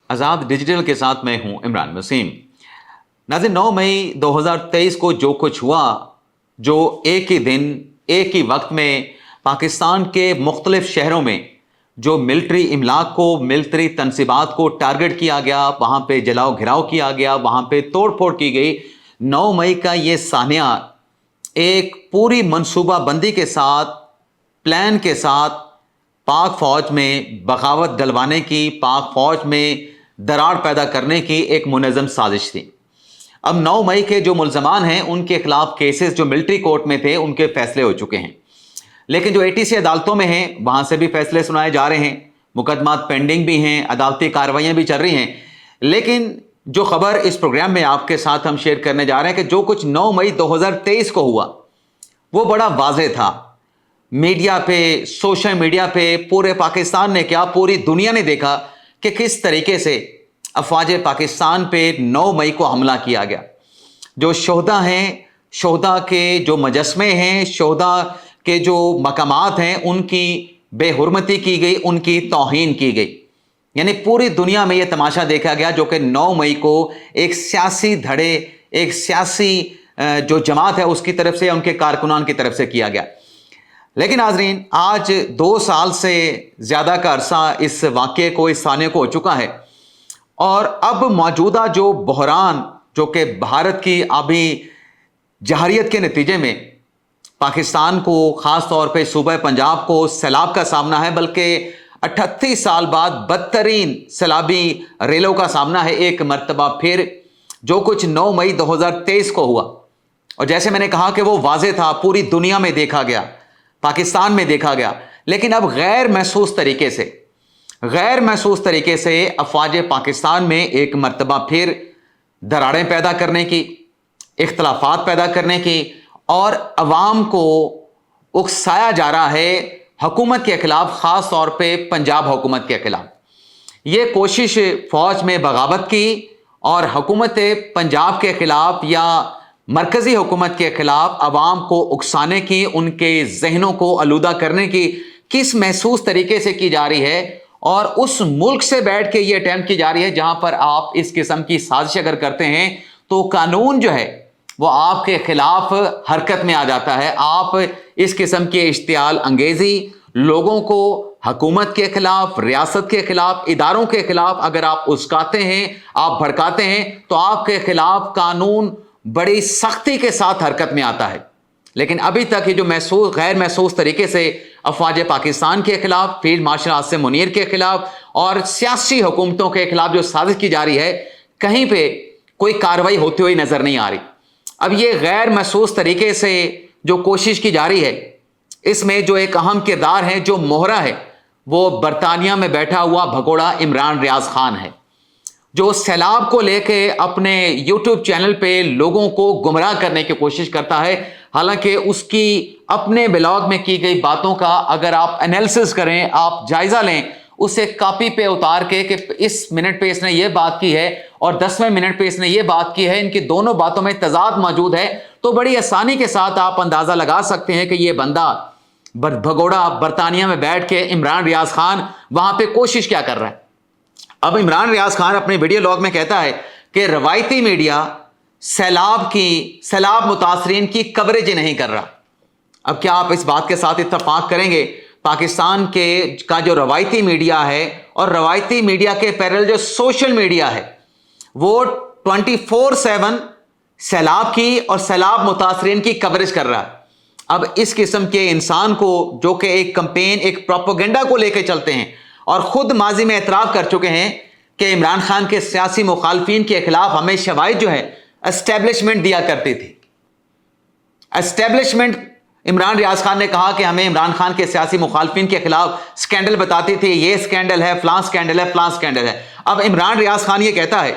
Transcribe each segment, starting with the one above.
आज़ाद digital के साथ मैं हूं इमरान वसीम। नाज़रीन, 9 मई 2023 को जो कुछ हुआ, जो एक ही दिन एक ही वक्त में पाकिस्तान के मुख्तलिफ शहरों में जो मिलिट्री इमलाक को, मिलिट्री तनसीबात को टारगेट किया गया, वहाँ पे जलाओ घिराव किया गया, वहाँ पे तोड़ फोड़ की गई। 9 मई का ये सानिया एक पूरी मनसूबाबंदी के साथ, प्लान के साथ पाक फ़ौज में बगावत डलवाने की, पाक फ़ौज में दरार पैदा करने की एक मुनज़्ज़म साजिश थी। अब 9 मई के जो मुल्ज़मान हैं उनके खिलाफ केसेस जो मिलिट्री कोर्ट में थे उनके फैसले हो चुके हैं, लेकिन जो ATC अदालतों में हैं वहाँ से भी फैसले सुनाए जा रहे हैं, मुकदमात पेंडिंग भी हैं, अदालती कार्रवाइयाँ भी चल रही हैं। लेकिन जो खबर इस प्रोग्राम में आपके साथ हम शेयर करने जा रहे हैं कि जो कुछ 9 मई 2023 को हुआ वो बड़ा वाज़ेह था। मीडिया पे, सोशल मीडिया पे पूरे पाकिस्तान ने क्या, पूरी दुनिया ने देखा कि किस तरीके से अफवाज पाकिस्तान पे 9 मई को हमला किया गया। जो शोहदा हैं, शोहदा के जो मजस्मे हैं, शोहदा के जो मकामात हैं, उनकी बेहुरमती की गई, उनकी तौहीन की गई। यानी पूरी दुनिया में यह तमाशा देखा गया जो कि 9 मई को एक सियासी धड़े, एक सियासी जो जमात है उसकी तरफ से, उनके कारकुनान की तरफ से किया गया। लेकिन नाज़रीन, आज 2 साल से ज़्यादा का अरसा इस वाक़े को, इस साने को हो चुका है, और अब मौजूदा जो बहरान जो कि भारत की अभी जहरियत के नतीजे में पाकिस्तान को, ख़ास तौर पे सूबा पंजाब को सैलाब का सामना है, बल्कि 38 साल बाद बदतरीन सैलाबी रेलों का सामना है एक मरतबा फिर। जो कुछ 9 मई 2023 को हुआ, और जैसे मैंने कहा कि वो वाज़ेह था, पूरी दुनिया में देखा गया, पाकिस्तान में देखा गया, लेकिन अब गैर महसूस तरीके से अफवाज पाकिस्तान में एक मरतबा फिर दरारें पैदा करने की, इख्तलाफात पैदा करने की, और अवाम को उकसाया जा रहा है हुकूमत के खिलाफ, ख़ास तौर पे पंजाब हुकूमत के खिलाफ। ये कोशिश फ़ौज में बगावत की और हुकूमत पंजाब के खिलाफ या मरकज़ी हुकूमत के खिलाफ अवाम को उकसाने की, उनके जहनों को आलूदा करने की किस महसूस तरीके से की जा रही है, और उस मुल्क से बैठ के ये अटैम्प्ट की जा रही है जहां पर आप इस किस्म की साजिश अगर करते हैं तो कानून जो है वो आपके खिलाफ हरकत में आ जाता है। आप इस किस्म की इश्तियाल अंगेजी लोगों को हुकूमत के खिलाफ, रियासत के खिलाफ, इदारों के खिलाफ अगर आप उस्काते हैं, आप भड़काते हैं, तो आपके खिलाफ कानून बड़ी सख्ती के साथ हरकत में आता है। लेकिन अभी तक ये जो गैर महसूस तरीके से अफवाज पाकिस्तान के खिलाफ, फील्ड मार्शल आसिम मुनीर के खिलाफ और सियासी हुकूमतों के खिलाफ जो साजिश की जा रही है, कहीं पे कोई कार्रवाई होती हुई नजर नहीं आ रही। अब ये गैर महसूस तरीके से जो कोशिश की जा रही है, इसमें जो एक अहम किरदार है, जो मोहरा है, वो बरतानिया में बैठा हुआ भगोड़ा इमरान रियाज खान है, जो सैलाब को लेके अपने YouTube चैनल पे लोगों को गुमराह करने की कोशिश करता है। हालांकि उसकी अपने ब्लॉग में की गई बातों का अगर आप एनालिसिस करें, आप जायजा लें, उसे कॉपी पे उतार के कि इस मिनट पे इसने ये बात की है और 10वें मिनट पे इसने ये बात की है, इनकी दोनों बातों में तजाद मौजूद है, तो बड़ी आसानी के साथ आप अंदाजा लगा सकते हैं कि ये बंदा भगोड़ा बरतानिया में बैठ के इमरान रियाज खान वहां पे कोशिश क्या कर रहा है। अब इमरान रियाज खान अपने वीडियो लॉग में कहता है कि रवायती मीडिया सैलाब मुतासरीन की कवरेज नहीं कर रहा। अब क्या आप इस बात के साथ इत्तफाक करेंगे, पाकिस्तान का जो रवायती मीडिया है और रवायती मीडिया के पैरेलल जो सोशल मीडिया है वो 24/7 सैलाब की और सैलाब मुतासरीन की कवरेज कर रहा है। अब इस किस्म के इंसान को, जो कि एक कंपेन, एक प्रोपेगेंडा को लेकर चलते हैं और खुद माजी में एतराफ़ कर चुके हैं कि इमरान खान के सियासी मुखालफिन के खिलाफ हमें शवाहिद जो है एस्टेब्लिशमेंट दिया करती थी। एस्टेब्लिशमेंट, इमरान रियाज खान ने कहा कि हमें इमरान खान के सियासी मुखालफिन के खिलाफ स्कैंडल बताती थी, ये स्कैंडल है, फलां स्कैंडल है, फलां स्कैंडल है। अब इमरान रियाज खान ये कहता है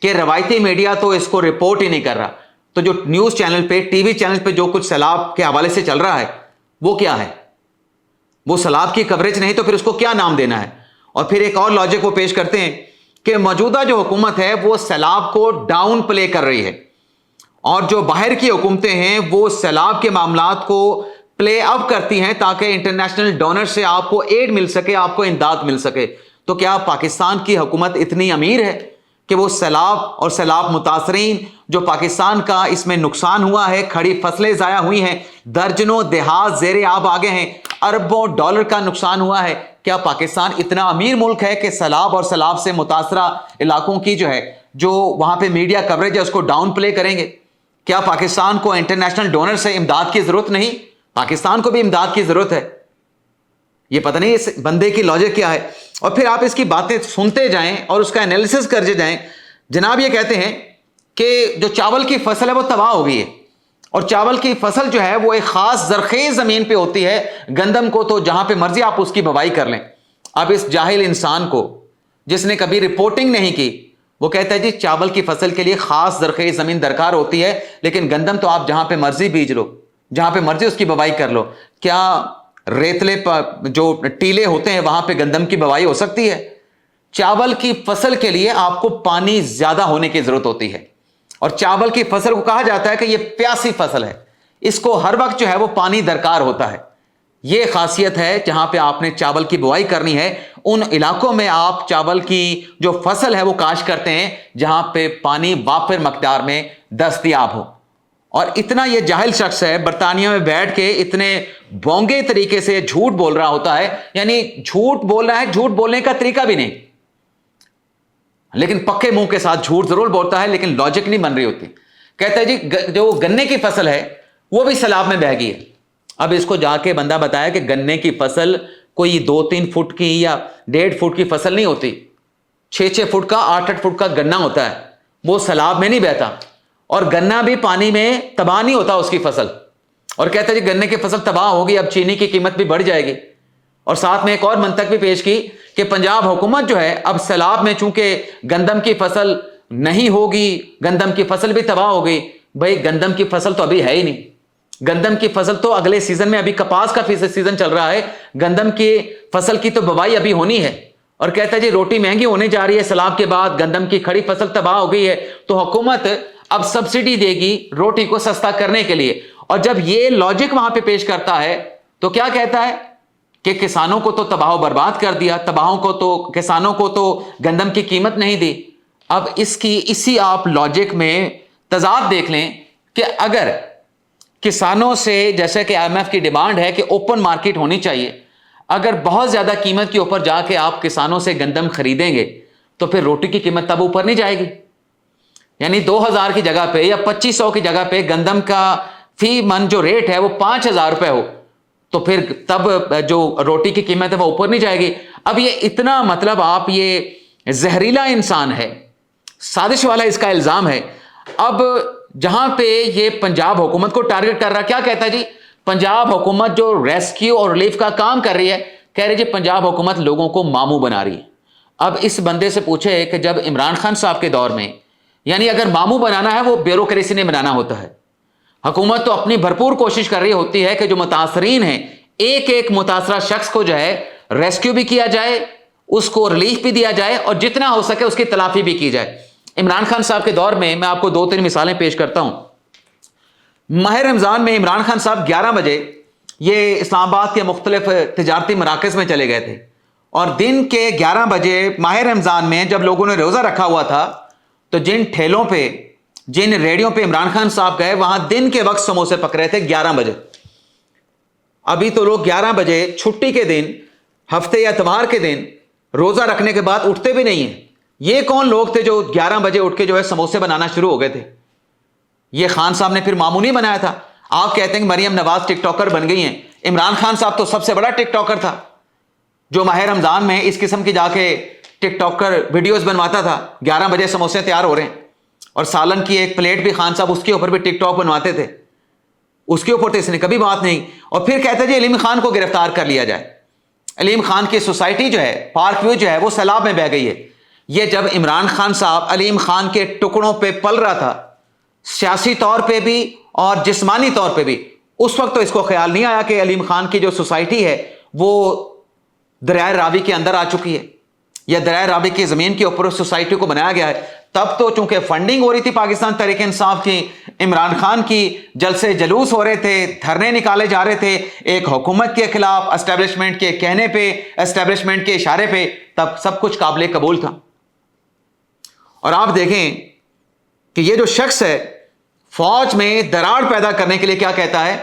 कि रवायती मीडिया तो इसको रिपोर्ट ही नहीं कर रहा, तो जो न्यूज़ चैनल पे, टीवी चैनल पे जो कुछ सैलाब के हवाले से चल रहा है वो क्या है, वो सैलाब की कवरेज नहीं तो फिर उसको क्या नाम देना है। और फिर एक और लॉजिक वो पेश करते हैं कि मौजूदा जो हुकूमत है वो सैलाब को डाउन प्ले कर रही है, और जो बाहर की हुकूमतें हैं वो सैलाब के मामलात को प्ले अप करती हैं ताकि इंटरनेशनल डोनर से आपको एड मिल सके, आपको इमदाद मिल सके। تو کیا پاکستان کی حکومت اتنی امیر ہے کہ وہ سیلاب اور سیلاب متاثرین جو پاکستان کا اس میں نقصان ہوا ہے، کھڑی فصلیں ضائع ہوئی ہیں، درجنوں دیہات زیر آب آ گئے ہیں، اربوں ڈالر کا نقصان ہوا ہے، کیا پاکستان اتنا امیر ملک ہے کہ سیلاب اور سیلاب سے متاثرہ علاقوں کی جو وہاں پہ میڈیا کوریج ہے اس کو ڈاؤن پلے کریں گے؟ کیا پاکستان کو انٹرنیشنل ڈونر سے امداد کی ضرورت نہیں؟ پاکستان کو بھی امداد کی ضرورت ہے۔ یہ پتہ نہیں اس بندے کی لاجک کیا ہے۔ اور پھر آپ اس کی باتیں سنتے جائیں اور اس کا انالیسس کرتے جائیں۔ جناب یہ کہتے ہیں کہ جو چاول کی فصل ہے وہ تباہ ہو گئی ہے، اور چاول کی فصل جو ہے وہ ایک خاص زرخیز زمین پہ ہوتی ہے، گندم کو تو جہاں پہ مرضی آپ اس کی بوائی کر لیں۔ اب اس جاہل انسان کو جس نے کبھی رپورٹنگ نہیں کی، وہ کہتا ہے جی چاول کی فصل کے لیے خاص زرخیز زمین درکار ہوتی ہے، لیکن گندم تو آپ جہاں پہ مرضی بیج لو، جہاں پہ مرضی اس کی بوائی کر لو۔ کیا ریتلے جو ٹیلے ہوتے ہیں وہاں پہ گندم کی بوائی ہو سکتی ہے؟ چاول کی فصل کے لیے آپ کو پانی زیادہ ہونے کی ضرورت ہوتی ہے، اور چاول کی فصل کو کہا جاتا ہے کہ یہ پیاسی فصل ہے، اس کو ہر وقت جو ہے وہ پانی درکار ہوتا ہے۔ یہ خاصیت ہے جہاں پہ آپ نے چاول کی بوائی کرنی ہے، ان علاقوں میں آپ چاول کی جو فصل ہے وہ کاشت کرتے ہیں جہاں پہ پانی وافر مقدار میں دستیاب ہو۔ اور اتنا یہ جاہل شخص ہے، برطانیہ میں بیٹھ کے اتنے بونگے طریقے سے جھوٹ بول رہا ہوتا ہے، یعنی جھوٹ بول رہا ہے، جھوٹ بولنے کا طریقہ بھی نہیں، لیکن پکے منہ کے ساتھ جھوٹ ضرور بولتا ہے، لیکن لاجک نہیں بن رہی ہوتی۔ کہتا ہے جی جو گنے کی فصل ہے وہ بھی سیلاب میں بہہ گئی ہے۔ اب اس کو جا کے بندہ بتایا کہ گنے کی فصل کوئی 2-3 فٹ کی یا 1.5 فٹ کی فصل نہیں ہوتی، 6-6 فٹ کا 8-8 فٹ کا گنا ہوتا ہے، وہ سیلاب میں نہیں بہتا، اور گنا بھی پانی میں تباہ نہیں ہوتا اس کی فصل۔ اور کہتا ہے جی گنے کی فصل تباہ ہوگی، اب چینی کی قیمت بھی بڑھ جائے گی۔ اور ساتھ میں ایک اور منطق بھی پیش کی کہ پنجاب حکومت جو ہے اب سیلاب میں چونکہ گندم کی فصل نہیں ہوگی، گندم کی فصل بھی تباہ ہو گئی۔ بھائی گندم کی فصل تو ابھی ہے ہی نہیں، گندم کی فصل تو اگلے سیزن میں، ابھی کپاس کا سیزن چل رہا ہے، گندم کی فصل کی تو بوائی ابھی ہونی ہے۔ اور کہتا ہے جی روٹی مہنگی ہونے جا رہی ہے، سیلاب کے بعد گندم کی کھڑی فصل تباہ ہو گئی ہے، تو حکومت اب سبسڈی دے گی روٹی کو سستا کرنے کے لیے۔ اور جب یہ لاجک وہاں پہ پیش کرتا ہے تو کیا کہتا ہے کہ کسانوں کو تو تباہ و برباد کر دیا، کسانوں کو تو گندم کی قیمت نہیں دی۔ اب اسی آپ لاجک میں تضاد دیکھ لیں کہ اگر کسانوں سے، جیسے کہ IMF کی ڈیمانڈ ہے کہ اوپن مارکیٹ ہونی چاہیے، اگر بہت زیادہ قیمت کے اوپر جا کے آپ کسانوں سے گندم خریدیں گے تو پھر روٹی کی قیمت تب اوپر نہیں جائے گی۔ یعنی 2000 کی جگہ پہ یا 2500 کی جگہ پہ گندم کا فی من جو ریٹ ہے وہ 5000 روپے ہو تو پھر تب جو روٹی کی قیمت ہے وہ اوپر نہیں جائے گی۔ اب یہ اتنا مطلب آپ یہ زہریلا انسان ہے، سازش والا اس کا الزام ہے۔ اب جہاں پہ یہ پنجاب حکومت کو ٹارگٹ کر رہا، کیا کہتا ہے جی پنجاب حکومت جو ریسکیو اور ریلیف کا کام کر رہی ہے، کہہ رہے جی پنجاب حکومت لوگوں کو ماموں بنا رہی ہے۔ اب اس بندے سے پوچھے کہ جب عمران خان صاحب کے دور میں، یعنی اگر ماموں بنانا ہے وہ بیوروکریسی نے بنانا ہوتا ہے، حکومت تو اپنی بھرپور کوشش کر رہی ہوتی ہے کہ جو متاثرین ہیں ایک ایک متاثرہ شخص کو جو ہے ریسکیو بھی کیا جائے، اس کو ریلیف بھی دیا جائے، اور جتنا ہو سکے اس کی تلافی بھی کی جائے۔ عمران خان صاحب کے دور میں آپ کو 2-3 مثالیں پیش کرتا ہوں۔ ماہ رمضان میں عمران خان صاحب 11 بجے یہ اسلام آباد کے مختلف تجارتی مراکز میں چلے گئے تھے، اور دن کے 11 بجے ماہ رمضان میں جب لوگوں نے روزہ رکھا ہوا تھا تو جن ٹھیلوں پہ، جن ریڑیوں پہ عمران خان صاحب گئے وہاں دن کے وقت سموسے پک رہے تھے 11 بجے۔ ابھی تو لوگ 11 بجے چھٹی کے دن، ہفتے یا اتوار کے دن روزہ رکھنے کے بعد اٹھتے بھی نہیں ہیں۔ یہ کون لوگ تھے جو 11 بجے اٹھ کے جو ہے سموسے بنانا شروع ہو گئے تھے؟ یہ خان صاحب نے پھر ماموں نہیں بنایا تھا۔ آپ کہتے ہیں کہ مریم نواز ٹک ٹاکر بن گئی ہیں، عمران خان صاحب تو سب سے بڑا ٹک ٹاکر تھا جو ماہ رمضان میں اس قسم کی جا کے ٹک ٹاکر ویڈیوز بنواتا تھا۔ 11 بجے سموسے تیار ہو رہے ہیں، اور سالن کی ایک پلیٹ بھی خان صاحب اس کے اوپر بھی ٹک ٹاک بنواتے تھے، اس کے اوپر تو اس نے کبھی بات نہیں۔ اور پھر کہتے جی علیم خان کو گرفتار کر لیا جائے۔ علیم خان کی سوسائٹی جو ہے، پارک ویو جو ہے، وہ سیلاب میں بہہ گئی ہے۔ یہ جب عمران خان صاحب علیم خان کے ٹکڑوں پہ پل رہا تھا، سیاسی طور پہ بھی اور جسمانی طور پہ بھی، اس وقت تو اس کو خیال نہیں آیا کہ علیم خان کی جو سوسائٹی ہے وہ دریائے راوی کے اندر آ چکی ہے۔ या दरिया रावी की ज़मीन के ऊपर उस सोसाइटी को बनाया गया है, तब तो चूंकि फंडिंग हो रही थी पाकिस्तान तहरीक इंसाफ की, इमरान खान की जलसे जलूस हो रहे थे, धरने निकाले जा रहे थे एक हुकूमत के खिलाफ, एस्टेब्लिशमेंट के कहने पे, एस्टेब्लिशमेंट के इशारे पे, तब सब कुछ काबिल कबूल था। और आप देखें कि ये जो शख्स है फौज में दरार पैदा करने के लिए क्या कहता है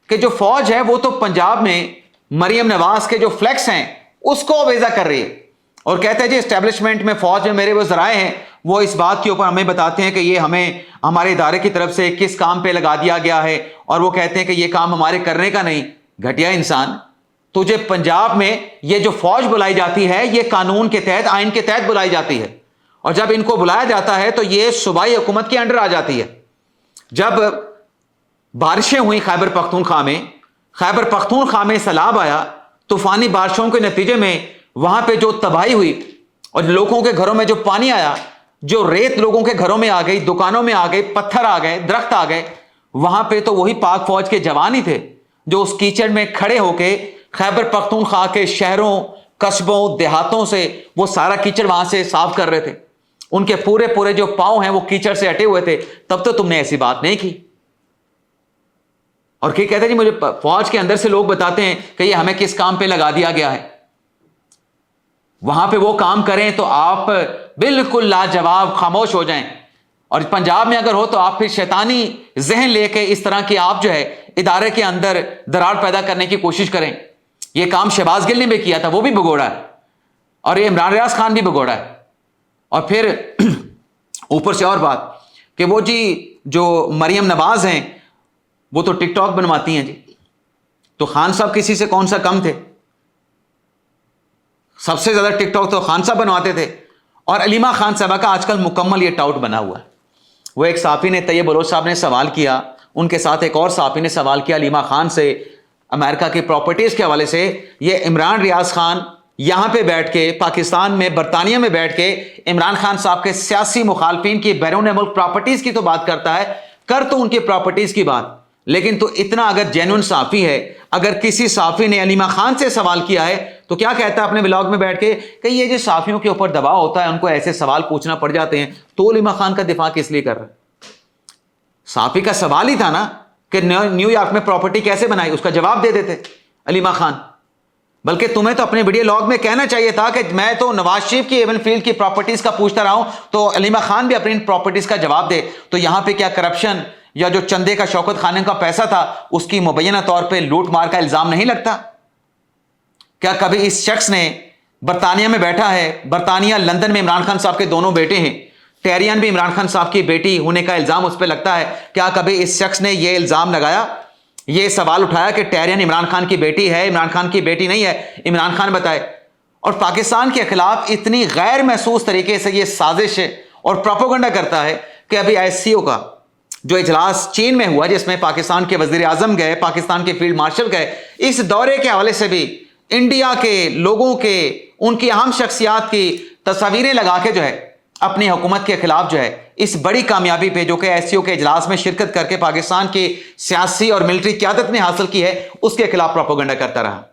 कि जो फौज है वो तो पंजाब में मरियम नवाज के जो फ्लैक्स हैं उसको अवेजा कर रही है, और कहते हैं जी एस्टेब्लिशमेंट में फौज में मेरे वो जराए हैं वो इस बात के ऊपर हमें बताते हैं कि ये हमें हमारे इदारे की तरफ से किस काम पे लगा दिया गया है, और वो कहते हैं कि ये काम हमारे करने का नहीं। घटिया इंसान, तुझे पंजाब में ये जो फौज बुलाई जाती है ये कानून के तहत, आइन के तहत बुलाई जाती है, और जब इनको बुलाया जाता है तो ये सूबाई हुकूमत के अंडर आ जाती है। जब बारिशें हुई खैबर पख्तूनख्वा में सैलाब आया, तूफानी बारिशों के नतीजे में वहां पे जो तबाही हुई और लोगों के घरों में जो पानी आया, जो रेत लोगों के घरों में आ गई, दुकानों में आ गई, पत्थर आ गए, दरख्त आ गए, वहां पे तो वही पाक फौज के जवान ही थे जो उस कीचड़ में खड़े होके खैबर पख्तूनख्वा के शहरों, कस्बों, देहातों से वो सारा कीचड़ वहां से साफ कर रहे थे। उनके पूरे पूरे जो पांव हैं वो कीचड़ से हटे हुए थे। तब तो तुमने ऐसी बात नहीं की। और क्या कहते हैं जी, मुझे फौज के अंदर से लोग बताते हैं कि ये हमें किस काम पे लगा दिया गया है। वहां पे वो काम करें तो आप बिल्कुल लाजवाब खामोश हो जाएं, और पंजाब में अगर हो तो आप फिर शैतानी जहन लेके इस तरह की आप जो है इदारे के अंदर दरार पैदा करने की कोशिश करें। ये काम शहबाज गिल ने भी किया था, वो भी भगोड़ा है, और ये इमरान रियाज खान भी भगोड़ा है। और फिर ऊपर से और बात कि वो जी जो मरियम नवाज हैं वो तो टिकटॉक बनवाती हैं जी, तो खान साहब किसी से कौन सा कम थे? सबसे ज्यादा टिकटॉक तो खान साहब बनवाते थे। और अलीमा खान साहबा का आजकल मुकम्मल ये टाउट बना हुआ है। वो एक साफी ने, तैयब बलोच साहब ने सवाल किया, उनके साथ एक और साफी ने सवाल किया अलीमा खान से अमेरिका की प्रॉपर्टीज के हवाले से। ये इमरान रियाज खान यहां पे बैठ के पाकिस्तान में, बरतानिया में बैठ के इमरान खान साहब के सियासी मुखालफिन की बैरून मुल्क प्रॉपर्टीज की तो बात करता है, कर तो उनकी प्रॉपर्टीज की बात, लेकिन तो इतना अगर जेन्युइन साफी है, अगर किसी साफी ने अलीमा खान से सवाल किया है तो क्या कहता है अपने ब्लॉग में बैठ के कि ये जो साफियों के ऊपर दबाव होता है, उनको ऐसे सवाल पूछना पड़ जाते हैं, तो अलीमा खान का दिफा किस लिए कर रहा है? साफी का सवाल ही था ना कि न्यूयॉर्क में प्रॉपर्टी कैसे बनाई, उसका जवाब दे देते अलीमा खान। बल्कि तुम्हें तो अपने वीडियो लॉग में कहना चाहिए था कि मैं तो नवाज शरीफ की एवन फील्ड की प्रॉपर्टीज का पूछता रहा हूं, तो अलीमा खान भी अपनी प्रॉपर्टीज का जवाब दे। तो यहां पे क्या करप्शन या जो चंदे का शौकत खाने का पैसा था उसकी मुबैना तौर पे लूट मार का इल्जाम नहीं लगता? क्या कभी इस शख्स ने बरतानिया में बैठा है, बरतानिया लंदन में इमरान खान साहब के दोनों बेटे हैं, टेरियन भी इमरान खान साहब की बेटी होने का इल्जाम उस पर लगता है, क्या कभी इस शख्स ने यह इल्जाम लगाया, ये सवाल उठाया कि टेरियन इमरान खान की बेटी है, इमरान खान की बेटी नहीं है? इमरान खान बताए। और पाकिस्तान के खिलाफ इतनी गैर महसूस तरीके से ये साजिश और प्रोपेगेंडा करता है कि अभी SCO का जो इजलास चीन में हुआ, जिसमें पाकिस्तान के वजीर आजम गए, पाकिस्तान के फील्ड मार्शल गए, इस दौरे के हवाले से भी इंडिया के लोगों के, उनकी अहम शख्सियात की तस्वीरें लगा के जो है अपनी हुकूमत के खिलाफ जो है इस बड़ी कामयाबी पे जो कि SCO के इजलास में शिरकत करके पाकिस्तान की सियासी और मिलिट्री क़यादत ने हासिल की है, उसके खिलाफ प्रोपेगेंडा करता रहा।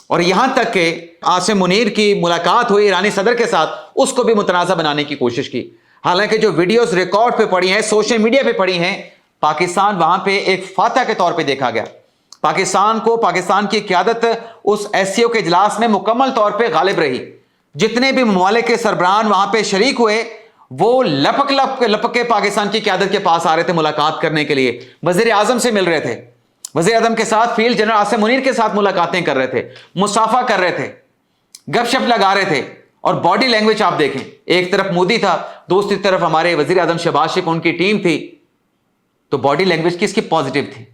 और यहां तक कि आसिम मुनीर की मुलाकात हुई ईरानी सदर के साथ, उसको भी मुतनाज़ा बनाने की कोशिश की। हालांकि जो वीडियोस रिकॉर्ड पे पड़ी हैं, सोशल मीडिया पे पड़ी हैं, पाकिस्तान वहां पे एक फातह के तौर पे देखा गया। पाकिस्तान को, पाकिस्तान की क़यादत उस SCO के इजलास में मुकम्मल तौर पे गालिब रही। जितने भी ममालिक के सरबराहान वहां पे शरीक हुए वो लपक के पाकिस्तान की क़यादत के पास आ रहे थे मुलाकात करने के लिए, वज़ीर आज़म से मिल रहे थे, वज़ीर आज़म के साथ फील्ड जनरल आसिम मुनीर के साथ मुलाकातें कर रहे थे, मुसाफा कर रहे थे, गपशप लगा रहे थे। और बॉडी लैंग्वेज आप देखें, एक तरफ मोदी था, दूसरी तरफ हमारे वज़ीर आज़म शहबाज शरीफ, उनकी टीम थी, तो बॉडी लैंग्वेज किसकी पॉजिटिव थी?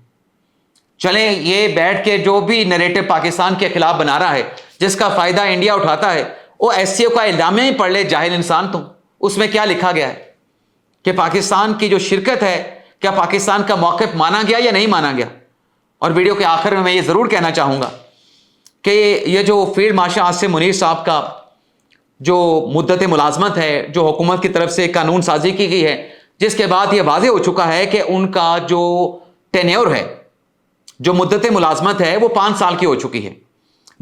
चले ये बैठ के जो भी नैरेटिव पाकिस्तान के खिलाफ बना रहा है, जिसका फायदा इंडिया उठाता है, वो SCO का इल्जामिया ही पढ़ ले, जाहिल इंसान तुम। उसमें क्या लिखा गया है कि पाकिस्तान की जो शिरकत है, क्या पाकिस्तान का मौक़िफ़ माना गया या नहीं माना गया? और वीडियो के आखिर में मैं ये ज़रूर कहना चाहूँगा कि ये जो फील्ड मार्शल आसिम मुनीर साहब का जो मुद्दत मुलाजमत है, जो हुकूमत की तरफ से कानून साजी की गई है, जिसके बाद ये वाज़ेह हो चुका है कि उनका जो टेन्योर है, जो मुद्दत मुलाजमत है, वो 5 साल की हो चुकी है।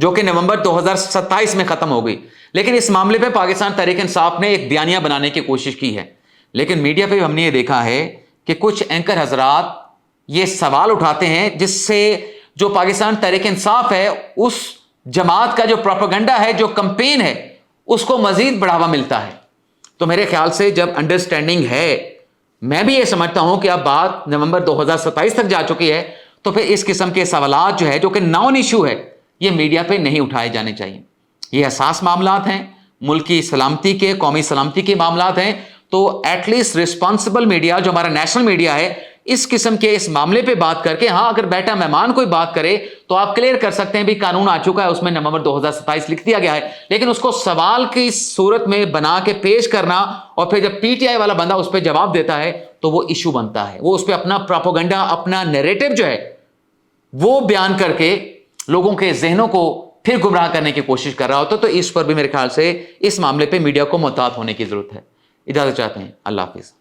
جو کہ نومبر 2027 میں ختم ہو گئی. لیکن اس معاملے پہ پاکستان تحریک انصاف نے ایک بیانیہ بنانے کی کوشش کی ہے. لیکن میڈیا پہ ہم نے یہ دیکھا ہے کہ کچھ اینکر حضرات یہ سوال اٹھاتے ہیں جس سے جو پاکستان تحریک انصاف ہے اس جماعت کا جو پروپیگنڈا ہے, جو کمپین ہے, اس کو مزید بڑھاوا ملتا ہے. تو میرے خیال سے جب انڈرسٹینڈنگ ہے, میں بھی یہ سمجھتا ہوں کہ اب بات نومبر 2027 تک جا چکی ہے, تو پھر اس قسم کے سوالات جو ہے جو کہ نان ایشو ہے یہ میڈیا پہ نہیں اٹھائے جانے چاہیے. یہ حساس معاملات ہیں, ملکی سلامتی کے, قومی سلامتی کے معاملات ہیں. تو ایٹ لیسٹ رسپانسبل میڈیا جو ہمارا نیشنل میڈیا ہے اس قسم کے اس معاملے پہ بات کر کے, ہاں اگر بیٹا مہمان کوئی بات کرے تو آپ کلیئر کر سکتے ہیں بھی قانون آ چکا ہے, اس میں نومبر 2027 لکھ دیا گیا ہے. لیکن اس کو سوال کی صورت میں بنا کے پیش کرنا اور پھر جب پی ٹی آئی والا بندہ اس پہ جواب دیتا ہے تو وہ ایشو بنتا ہے. وہ اس پہ اپنا پروپیگنڈا, اپنا نیریٹو جو ہے وہ بیان کر کے لوگوں کے ذہنوں کو پھر گمراہ کرنے کی کوشش کر رہا ہوتا. تو اس پر بھی میرے خیال سے اس معاملے پہ میڈیا کو محتاط ہونے کی ضرورت ہے. اجازت چاہتے ہیں. اللہ حافظ.